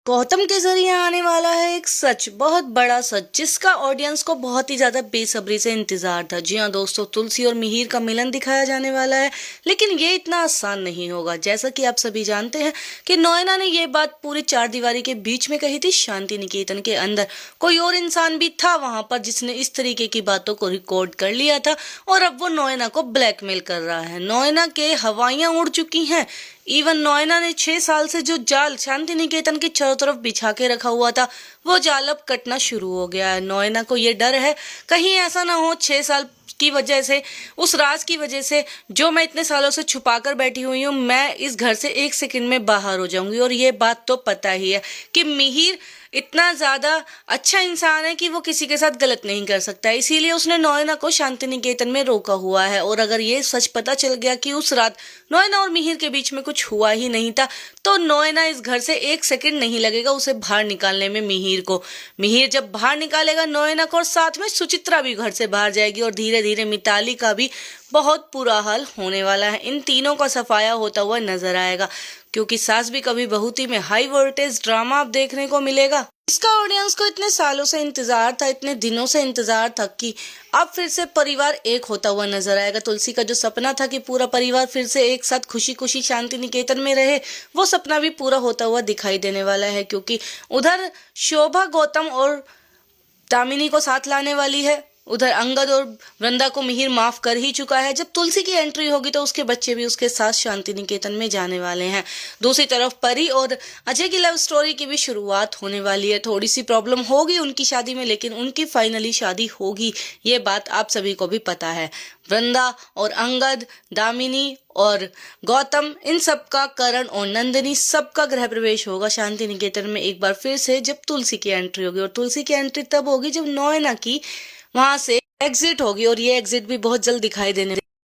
गौतम के जरिए आने वाला है एक सच, बहुत बड़ा सच, जिसका ऑडियंस को बहुत ही ज्यादा बेसब्री से इंतजार था। जी हाँ दोस्तों, तुलसी और मिहिर का मिलन दिखाया जाने वाला है, लेकिन ये इतना आसान नहीं होगा। जैसा कि आप सभी जानते हैं कि नोएना ने ये बात पूरी चार दीवारी के बीच में कही थी। शांति निकेतन के अंदर कोई और इंसान भी था वहां पर जिसने इस तरीके की बातों को रिकॉर्ड कर लिया था और अब वो नोएना को ब्लैकमेल कर रहा है। नोएना के हवाइयां उड़ चुकी हैं। इवन नोएना ने 6 साल से जो जाल शांति निकेतन के चारों तरफ बिछा के रखा हुआ था, वो जाल अब कटना शुरू हो गया है। नोएना को ये डर है कहीं ऐसा ना हो 6 साल की वजह से, उस राज की वजह से जो मैं इतने सालों से छुपा कर बैठी हुई हूँ, मैं इस घर से 1 सेकंड में बाहर हो जाऊंगी। और ये बात तो पता ही है कि मिहिर इतना ज्यादा अच्छा इंसान है कि वो किसी के साथ गलत नहीं कर सकता, इसीलिए उसने नोएना को शांति निकेतन में रोका हुआ है। और अगर ये सच पता चल गया कि उस रात नोएना और मिहिर के बीच में कुछ हुआ ही नहीं था, तो नोएना इस घर से 1 सेकंड नहीं लगेगा उसे बाहर निकालने में। मिहिर को, मिहिर जब बाहर निकालेगा नोएना को, और साथ में सुचित्रा भी घर से बाहर जाएगी, और धीरे धीरे मिताली का भी बहुत बुरा हाल होने वाला है। इन तीनों का सफाया होता हुआ नजर आएगा, क्योंकि सास भी कभी बहुती में हाई वोल्टेज ड्रामा अब देखने को मिलेगा। इसका ऑडियंस को इतने सालों से इंतजार था, इतने दिनों से इंतजार था कि अब फिर से परिवार एक होता हुआ नजर आएगा। तुलसी का जो सपना था कि पूरा परिवार फिर से एक साथ खुशी खुशी शांति निकेतन में रहे, वो सपना भी पूरा होता हुआ दिखाई देने वाला है, क्योंकि उधर शोभा गौतम और दामिनी को साथ लाने वाली है, उधर अंगद और वृंदा को मिहिर माफ कर ही चुका है। जब तुलसी की एंट्री होगी तो उसके बच्चे भी उसके साथ शांति निकेतन में जाने वाले हैं। दूसरी तरफ परी और अजय की लव स्टोरी की भी शुरुआत होने वाली है। थोड़ी सी प्रॉब्लम होगी उनकी शादी में, लेकिन उनकी फाइनली शादी होगी, ये बात आप सभी को भी पता है। वृंदा और अंगद, दामिनी और गौतम, इन सबका, करण और नंदिनी, सबका गृह प्रवेश होगा शांति निकेतन में एक बार फिर से, जब तुलसी की एंट्री होगी। और तुलसी की एंट्री तब होगी जब नोएना की वहां से एग्जिट होगी, और ये एग्जिट भी बहुत जल्द दिखाई देने